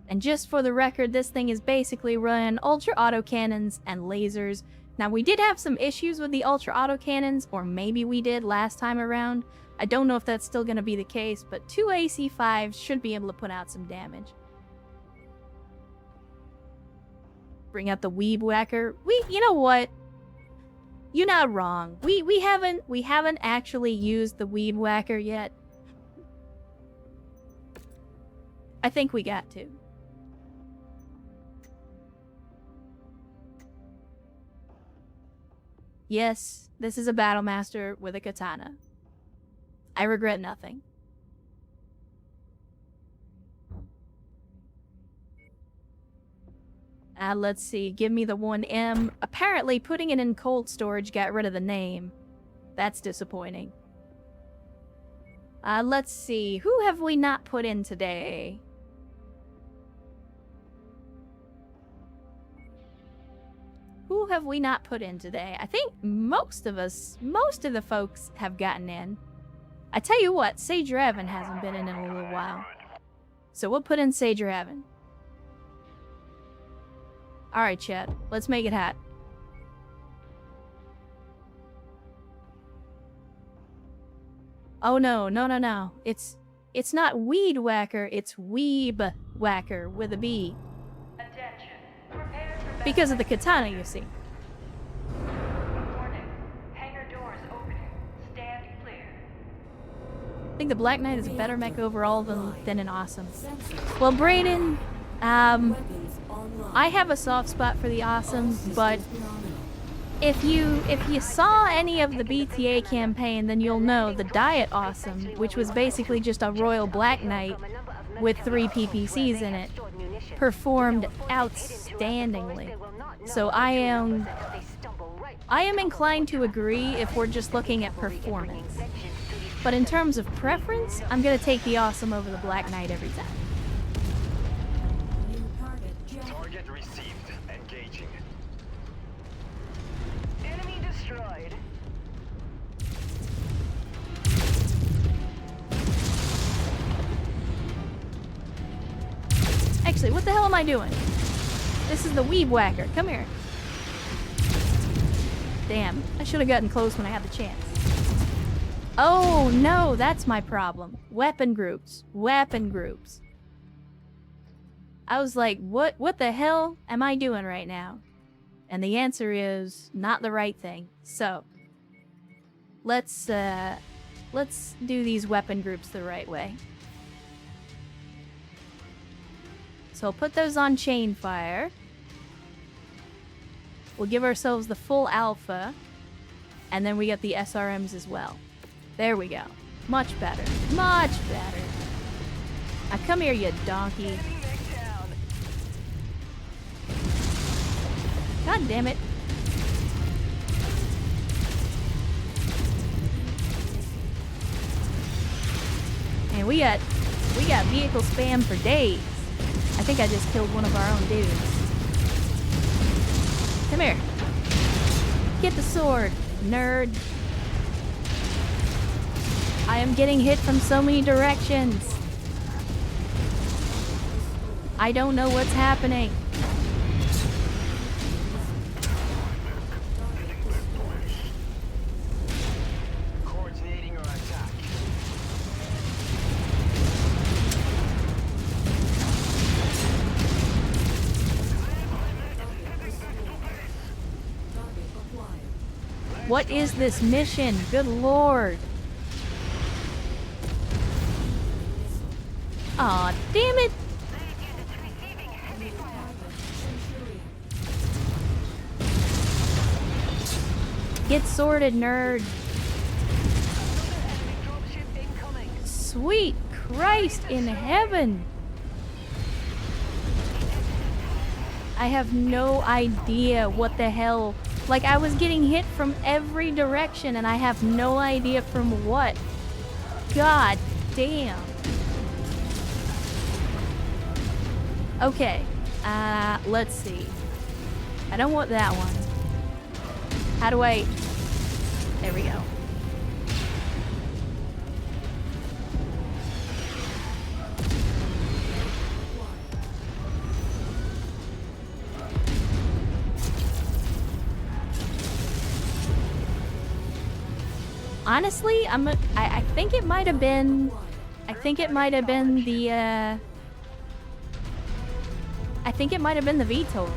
Speaker 1: And just for the record, this thing is basically running ultra autocannons and lasers. Now, we did have some issues with the ultra autocannons, or maybe we did last time around. I don't know if that's still going to be the case, but 2 AC5s should be able to put out some damage. Bring out the Weeb Whacker. You know what? You're not wrong. We haven't actually used the Weeb Whacker yet. I think we got to. Yes, this is a battle master with a katana. I regret nothing. Let's see. Give me the 1M. Apparently, putting it in cold storage got rid of the name. That's disappointing. Let's see. Who have we not put in today? Who have we not put in today? I think most of the folks have gotten in. I tell you what, Sage Raven hasn't been in a little while. So we'll put in Sage Raven. Alright, chat. Let's make it hot. Oh no, no. It's not Weed Whacker, it's Weeb Whacker with a B.
Speaker 6: Attention. Prepare for
Speaker 1: Because of the katana, you see.
Speaker 6: warning. Hangar doors opening. Stand clear.
Speaker 1: I think the Black Knight is a better mech overall than an awesome.
Speaker 5: Sensors.
Speaker 1: Well, Brayden,
Speaker 5: Weapons online.
Speaker 1: I have a soft spot for the awesome, but
Speaker 5: Phenomenal.
Speaker 1: if you saw any of the BTA campaign, then you'll know the Diet Awesome, which was basically just a Royal Black Knight with 3 PPCs in it, performed outstandingly. So I am inclined to agree if we're just looking at performance. But in terms of preference, I'm gonna take the Awesome over the Black Knight every time.
Speaker 5: New target jamming.
Speaker 3: Target received. Engaging.
Speaker 2: destroyed.
Speaker 1: Actually, what the hell am I doing? This is the weeb whacker. Come here. Damn, I should have gotten close when I had the chance. Oh no, that's my problem. Weapon groups. Weapon groups. I was like, what the hell am I doing right now? And the answer is not the right thing. So, let's do these weapon groups the right way. So I'll put those on chain fire. We'll give ourselves the full alpha. And then we get the SRMs as well. There we go. Much better. Much better. Now come here, you donkey. God damn it. And we got vehicle spam for days. I think I just killed one of our own dudes. Come here. Get the sword, nerd. I am getting hit from so many directions. I don't know what's happening.
Speaker 3: Coordinating our attack.
Speaker 1: What is this mission? Good lord. Aw, damn it. Get sorted, nerd. Sweet Christ in heaven. I have no idea what the hell. Like, I was getting hit from every direction and I have no idea from what. God damn. Okay. Let's see. I don't want that one. How do I... There we go. Honestly, I think it might have been... I think it might have been the, I think it might have been the VTOLs.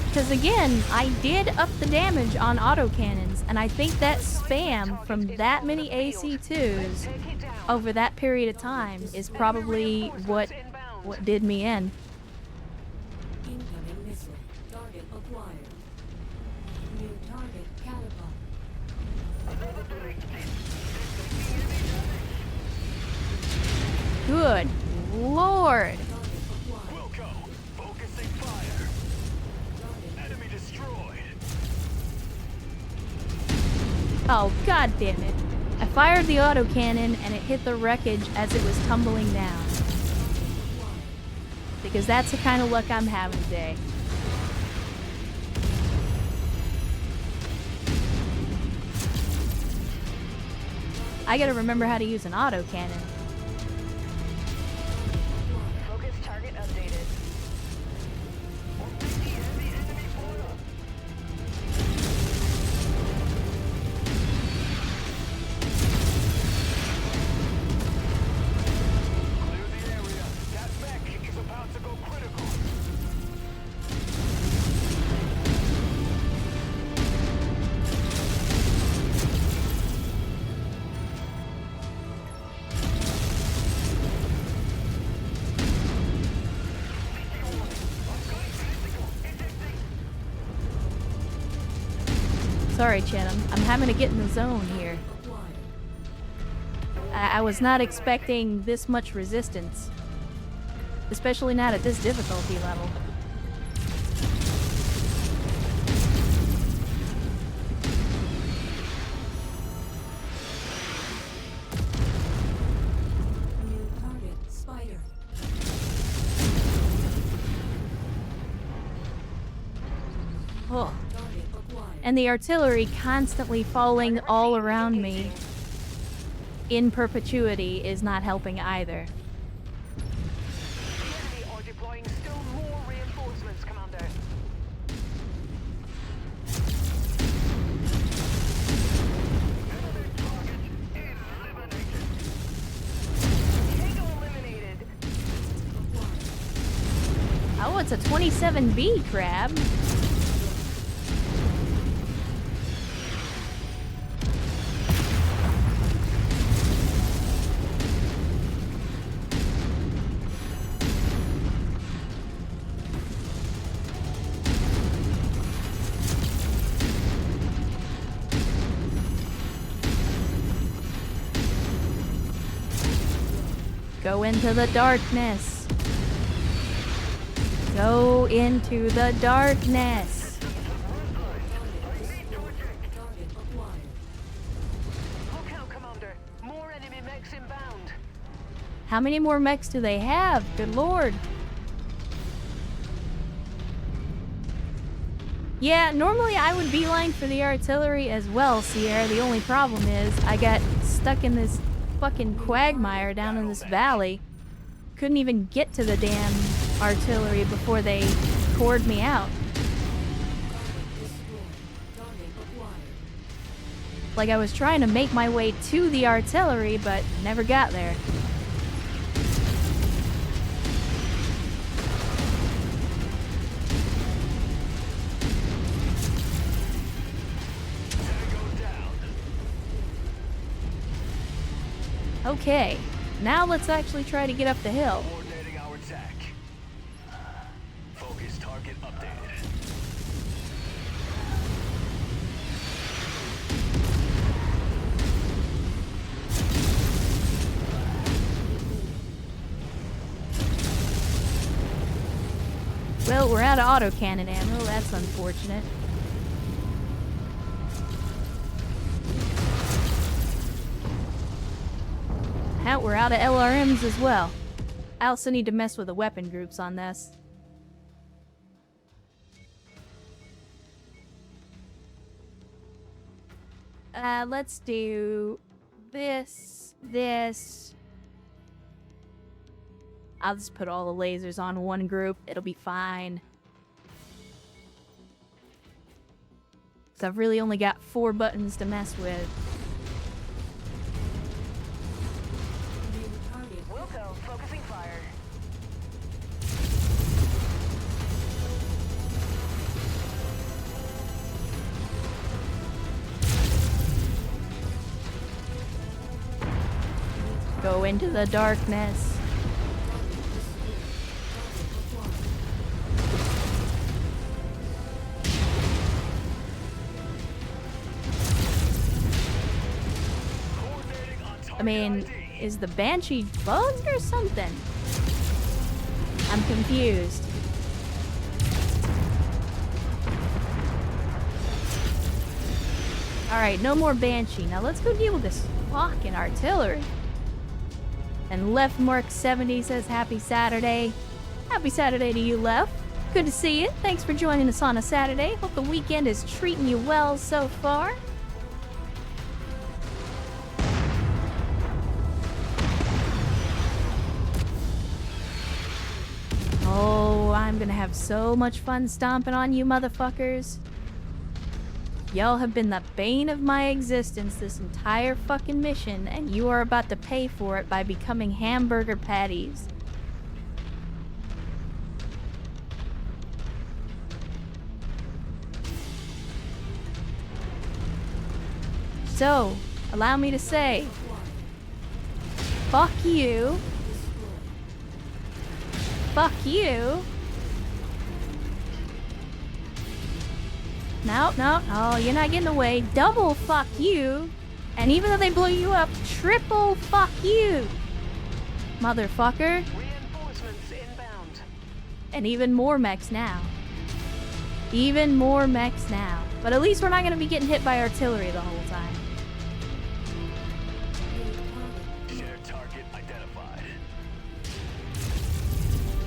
Speaker 1: Because again, I did up the damage on autocannons, and I think that spam from that many AC2s over that period of time is probably what did me in.
Speaker 5: Incoming missile. Target acquired. New target catapult.
Speaker 1: Good lord.
Speaker 3: Wilco, focusing fire. Enemy destroyed.
Speaker 1: Oh, god damn it. I fired the autocannon and it hit the wreckage as it was tumbling down. Because that's the kind of luck I'm having today. I gotta remember how to use an autocannon.
Speaker 2: Focus target updated.
Speaker 3: Clear the area. That mech is about to go critical.
Speaker 1: Sorry, Chet, I'm having to get in the zone here. I was not expecting this much resistance. Especially not at this difficulty level.
Speaker 5: New target spider.
Speaker 1: Oh.
Speaker 5: Target acquired.
Speaker 1: And the artillery constantly falling all around me in perpetuity is not helping either.
Speaker 4: The enemy are deploying still more reinforcements, Commander.
Speaker 3: Enemy target eliminated.
Speaker 2: Tango eliminated.
Speaker 1: Oh, it's a 27B crab. Go into the darkness. Go into the darkness.
Speaker 5: Target acquired.
Speaker 4: Look out, Commander. More enemy mechs inbound.
Speaker 1: How many more mechs do they have? Good lord. Yeah, normally I would beeline for the artillery as well, Sierra. The only problem is I got stuck in this fucking quagmire down in this valley. Couldn't even get to the damn artillery before they cored me out.
Speaker 5: Destroyed. Target acquired.
Speaker 1: Like I was trying to make my way to the artillery, but never got there.
Speaker 3: Tango down.
Speaker 1: Okay, now let's actually try to get up the hill.
Speaker 3: Coordinating our attack. Focus target updated.
Speaker 1: Well, we're out of autocannon ammo. That's unfortunate. Hell, we're out of LRMs as well. I also need to mess with the weapon groups on this. Let's do this. I'll just put all the lasers on one group. It'll be fine. 'Cause I've really only got 4 buttons to mess with.
Speaker 5: New target.
Speaker 2: Wilco, focusing fire.
Speaker 1: Go into the darkness.
Speaker 3: Coordinating on target
Speaker 1: I mean,
Speaker 3: ID.
Speaker 1: is the Banshee bugged or something? I'm confused. Alright, no more Banshee. Now let's go deal with this fucking artillery. And Left Mark 70 says happy Saturday. Happy Saturday to you, Left. Good to see you. Thanks for joining us on a Saturday. Hope the weekend is treating you well so far. Oh, I'm gonna have so much fun stomping on you motherfuckers. Y'all have been the bane of my existence this entire fucking mission, and you are about to pay for it by becoming hamburger patties. So, allow me to say, fuck you. Fuck you. No, no, oh, you're not getting away. Double fuck you. And even though they blow you up, triple fuck you. Motherfucker.
Speaker 4: Reinforcements inbound.
Speaker 1: And even more mechs now. Even more mechs now. But at least we're not going to be getting hit by artillery the whole time.
Speaker 3: Shared target identified.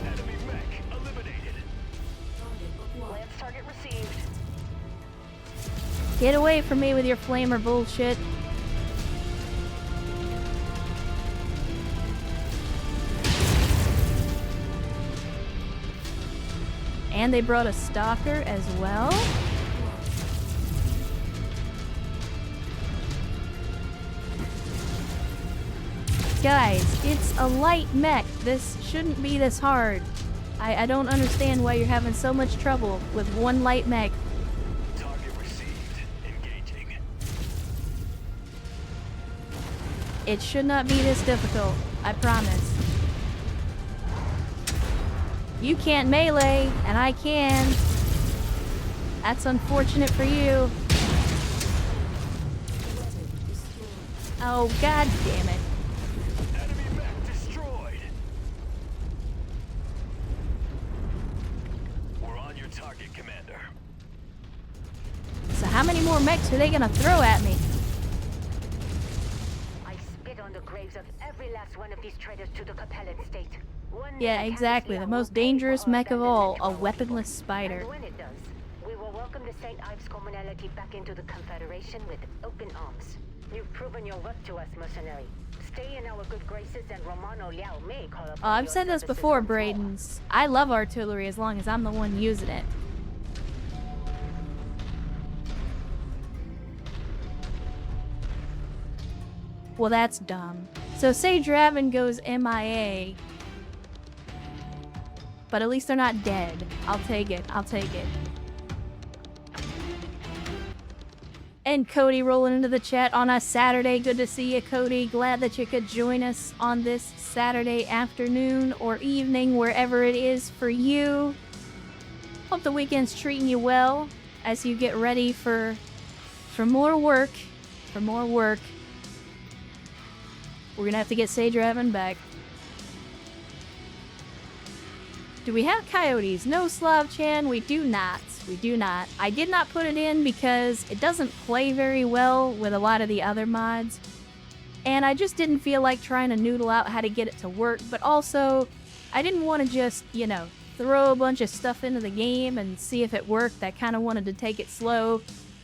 Speaker 3: Enemy mech eliminated.
Speaker 5: Target acquired.
Speaker 2: Lance target received.
Speaker 1: Get away from me with your flamer bullshit. And they brought a stalker as well. Guys, it's a light mech. This shouldn't be this hard. I don't understand why you're having so much trouble with one light mech.
Speaker 3: Target received. Engaging.
Speaker 1: It should not be this difficult. I promise. You can't melee, and I can. That's unfortunate for you. Oh, god damn it.
Speaker 3: Enemy mech destroyed. We're on your target, Commander.
Speaker 1: So how many more mechs are they gonna throw at me?
Speaker 2: I spit on the graves of every last one of these traitors to the Capellan state. One
Speaker 1: Yeah,
Speaker 2: mech
Speaker 1: exactly.
Speaker 2: carelessly
Speaker 1: The most
Speaker 2: will pay
Speaker 1: dangerous
Speaker 2: for our
Speaker 1: mech of all,
Speaker 2: abandonment
Speaker 1: a
Speaker 2: of our
Speaker 1: weaponless
Speaker 2: people.
Speaker 1: spider.
Speaker 2: And when it does, we will welcome the St. Ives commonality back into the Confederation with open arms. You've proven your worth to us, mercenary. Stay in our good graces and Romano Liao may call upon
Speaker 1: I've
Speaker 2: your
Speaker 1: said this
Speaker 2: services
Speaker 1: before,
Speaker 2: once more.
Speaker 1: Bradens. I love artillery as long as I'm the one using it. Well, that's dumb. So say Draven goes MIA, but at least they're not dead. I'll take it. I'll take it. And Cody rolling into the chat on a Saturday. Good to see you, Cody. Glad that you could join us on this Saturday afternoon or evening, wherever it is for you. Hope the weekend's treating you well as you get ready for more work. For more work. We're gonna have to get Sage Raven back. Do we have coyotes? No, Slav-chan, we do not. We do not. I did not put it in because it doesn't play very well with a lot of the other mods. And I just didn't feel like trying to noodle out how to get it to work. But also, I didn't want to just, you know, throw a bunch of stuff into the game and see if it worked. I kind of wanted to take it slow,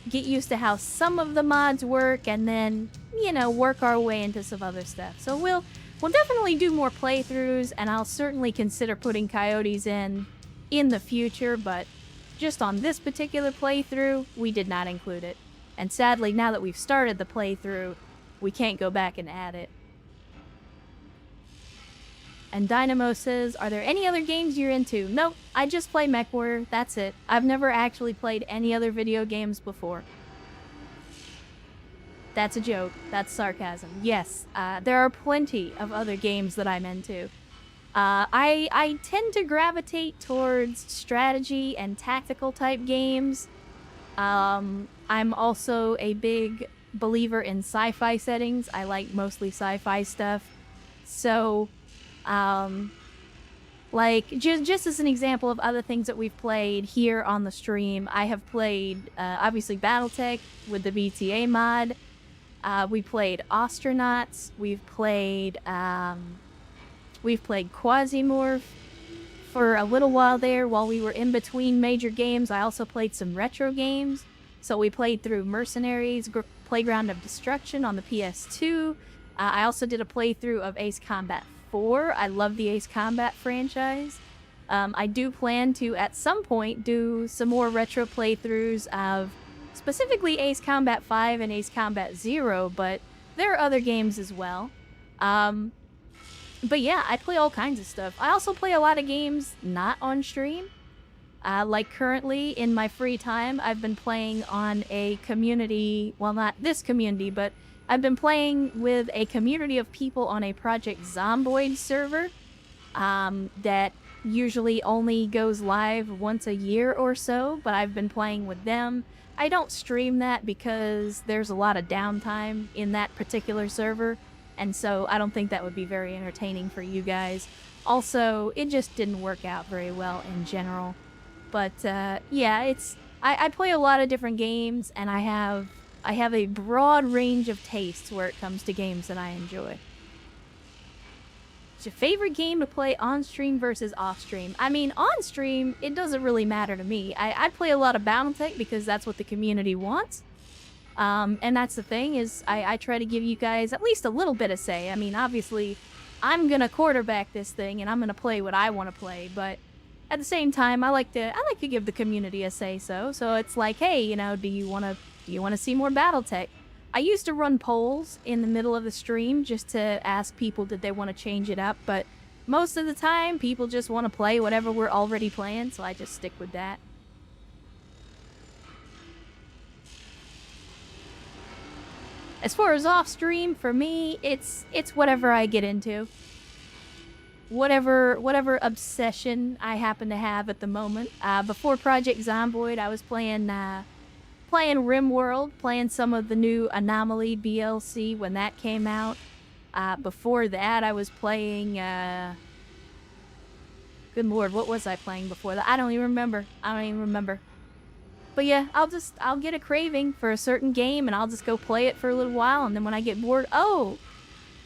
Speaker 1: get used to how some of the mods work, and then, you know, work our way into some other stuff. So we'll definitely do more playthroughs, and I'll certainly consider putting coyotes in the future, but just on this particular playthrough, we did not include it. And sadly, now that we've started the playthrough, we can't go back and add it. And Dynamo says, are there any other games you're into? Nope, I just play Mechwarrior, that's it. I've never actually played any other video games before. That's a joke. That's sarcasm. Yes, there are plenty of other games that I'm into. I tend to gravitate towards strategy and tactical type games. I'm also a big believer in sci-fi settings. I like mostly sci-fi stuff. So, like, just as an example of other things that we've played here on the stream, I have played, obviously, Battletech with the BTA mod. We played Astronauts. We've played Quasimorph for a little while there while we were in between major games. I also played some retro games. So we played through Mercenaries, Playground of Destruction on the PS2. I also did a playthrough of Ace Combat 4. I love the Ace Combat franchise. I do plan to, at some point, do some more retro playthroughs of specifically Ace Combat 5 and Ace Combat 0, but there are other games as well. But yeah, I play all kinds of stuff. I also play a lot of games not on stream. Like currently, in my free time, I've been playing on a community, well, not this community, but I've been playing with a community of people on a Project Zomboid server that usually only goes live once a year or so, but I've been playing with them. I don't stream that because there's a lot of downtime in that particular server, and so I don't think that would be very entertaining for you guys. Also, it just didn't work out very well in general. But yeah, I play a lot of different games, and I have a broad range of tastes where it comes to games that I enjoy. What's your favorite game to play on stream versus off stream? I mean, on stream, it doesn't really matter to me. I play a lot of Battletech because that's what the community wants. And that's the thing is I try to give you guys at least a little bit of say. I mean, obviously, I'm gonna quarterback this thing and I'm gonna play what I want to play, but at the same time, I like to give the community a say so. So it's like, hey, you know, do you want to see more BattleTech? I used to run polls in the middle of the stream just to ask people did they want to change it up, but most of the time people just want to play whatever we're already playing, so I just stick with that. As far as off stream, for me, it's whatever I get into. Whatever obsession I happen to have at the moment. Before Project Zomboid, I was playing RimWorld, playing some of the new Anomaly DLC when that came out. Before that, I was playing, good lord, what was I playing before that? I don't even remember. But yeah, I'll get a craving for a certain game and I'll just go play it for a little while, and then when I get bored, oh,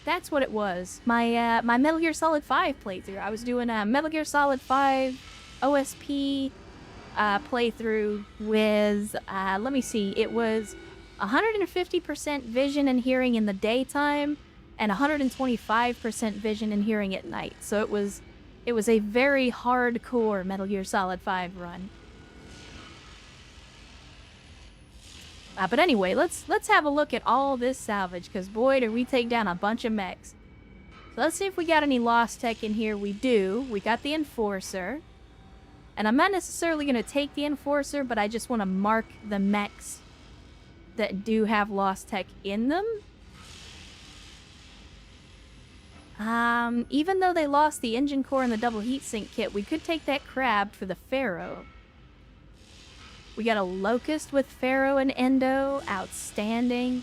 Speaker 1: that's what it was. My Metal Gear Solid 5 playthrough. I was doing a Metal Gear Solid 5 OSP playthrough with, let me see, it was 150% vision and hearing in the daytime and 125% vision and hearing at night. So it was a very hardcore Metal Gear Solid 5 run. But anyway, let's have a look at all this salvage, because boy, did we take down a bunch of mechs. So let's see if we got any lost tech in here. We do. We got the Enforcer. And I'm not necessarily going to take the Enforcer, but I just want to mark the mechs that do have lost tech in them. Even though they lost the engine core and the double heatsink kit, we could take that crab for the Pharaoh. We got a Locust with Pharaoh and Endo. Outstanding.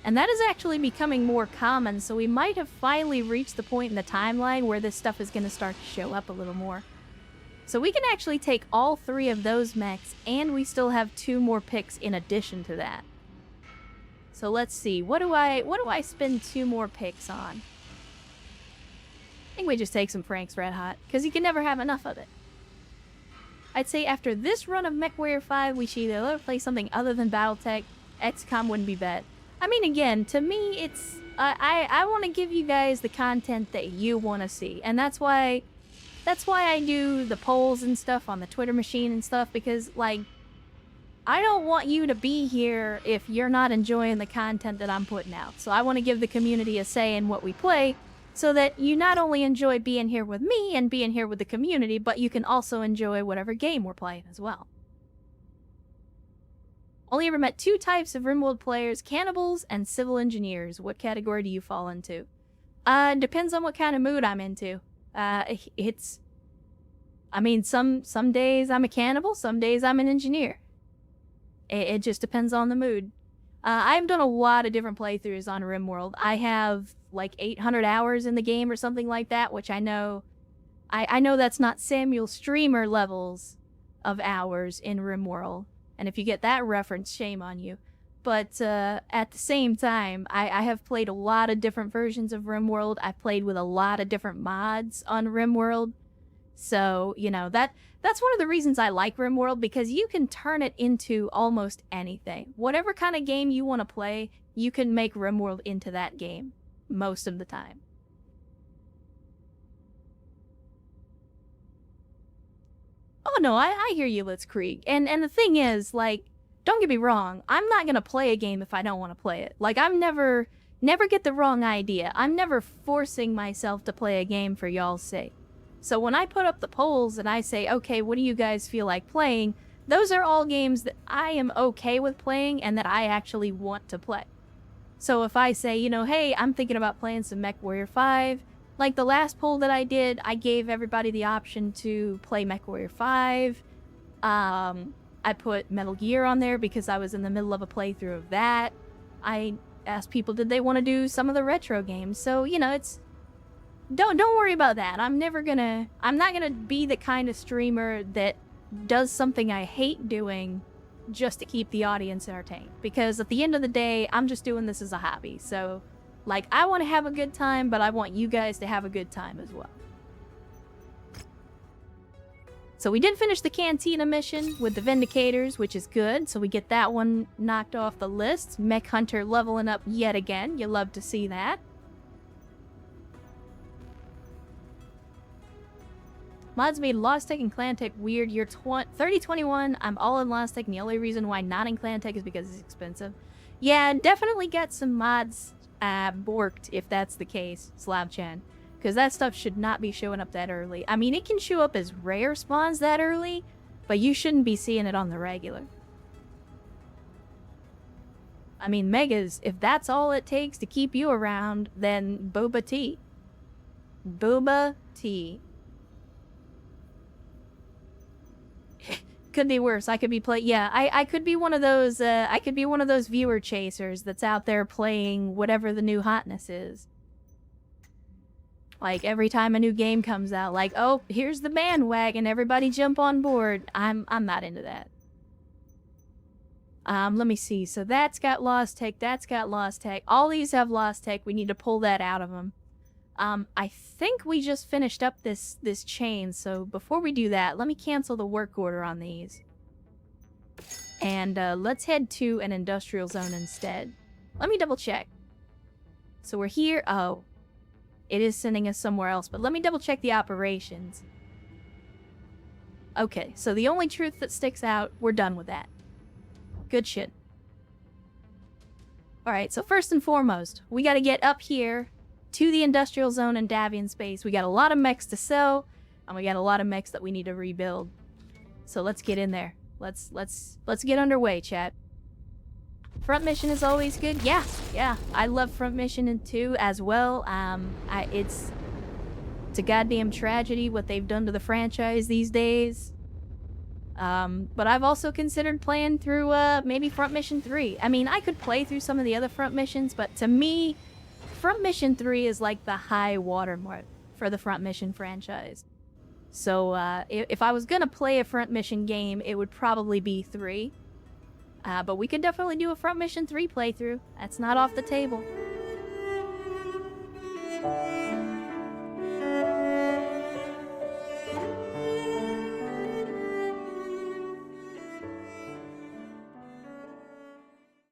Speaker 1: And that is actually becoming more common, so we might have finally reached the point in the timeline where this stuff is going to start to show up a little more. So we can actually take all 3 of those mechs, and we still have 2 more picks in addition to that. So let's see, what do I spend 2 more picks on? I think we just take some Frank's Red Hot, because you can never have enough of it. I'd say after this run of Mechwarrior 5, we should either play something other than BattleTech. XCOM wouldn't be bad. I mean, again, to me, it's... I want to give you guys the content that you want to see. And that's why I do the polls and stuff on the Twitter machine and stuff, because, like, I don't want you to be here if you're not enjoying the content that I'm putting out. So I want to give the community a say in what we play, so that you not only enjoy being here with me and being here with the community, but you can also enjoy whatever game we're playing as well. Only ever met 2 types of RimWorld players, cannibals and civil engineers. What category do you fall into? Depends on what kind of mood I'm into. I mean, some days I'm a cannibal, some days I'm an engineer. It just depends on the mood. I've done a lot of different playthroughs on RimWorld. I have like 800 hours in the game or something like that, which I know that's not Samuel Streamer levels of hours in RimWorld. And if you get that reference, shame on you. But at the same time, I have played a lot of different versions of RimWorld. I've played with a lot of different mods on RimWorld. So, you know, that's one of the reasons I like RimWorld, because you can turn it into almost anything. Whatever kind of game you want to play, you can make RimWorld into that game most of the time. Oh no, I hear you, Blitzkrieg. And the thing is, like, don't get me wrong, I'm not gonna play a game if I don't want to play it. Like, I'm never get the wrong idea. I'm never forcing myself to play a game for y'all's sake. So when I put up the polls and I say, okay, what do you guys feel like playing? Those are all games that I am okay with playing and that I actually want to play. So if I say, you know, hey, I'm thinking about playing some Mechwarrior 5, like the last poll that I did, I gave everybody the option to play Mechwarrior 5. I put Metal Gear on there because I was in the middle of a playthrough of that. I asked people, did they want to do some of the retro games? So, you know, it's... Don't worry about that. I'm not gonna be the kind of streamer that does something I hate doing just to keep the audience entertained. Because at the end of the day, I'm just doing this as a hobby. So, like, I want to have a good time, but I want you guys to have a good time as well. So we did finish the Cantina mission with the Vindicators, which is good. So we get that one knocked off the list. Mech Hunter leveling up yet again. You love to see that. Mods made Lost Tech and Clan Tech weird. Year 3021, I'm all in Lost Tech, and the only reason why not in Clan Tech is because it's expensive. Yeah, definitely get some mods borked if that's the case, Slabchan. Because that stuff should not be showing up that early. I mean, it can show up as rare spawns that early, but you shouldn't be seeing it on the regular. I mean, Megas, if that's all it takes to keep you around, then Boba Tea. Boba Tea. Could be worse. I could be I could be one of those I could be one of those viewer chasers that's out there playing whatever the new hotness is. Like every time a new game comes out, like, oh, here's the bandwagon, everybody jump on board. I'm not into that. Let me see. So that's got Lost Tech, that's got Lost Tech. All these have Lost Tech. We need to pull that out of them. I think we just finished up this chain, so before we do that, let me cancel the work order on these. And let's head to an industrial zone instead. Let me double check. So we're here. Oh, it is sending us somewhere else, but let me double check the operations. Okay, so the only truth that sticks out, we're done with that. Good shit. Alright, so first and foremost, we gotta get up here to the industrial zone in Davian space. We got a lot of mechs to sell, and we got a lot of mechs that we need to rebuild. So let's get in there. Let's get underway, chat. Front mission is always good. Yeah, I love front mission too as well. It's a goddamn tragedy what they've done to the franchise these days. But I've also considered playing through maybe Front Mission 3. I mean, I could play through some of the other Front Missions, but to me, Front Mission 3 is like the high watermark for the Front Mission franchise. So if I was gonna play a Front Mission game, it would probably be 3. But we could definitely do a Front Mission 3 playthrough. That's not off the table.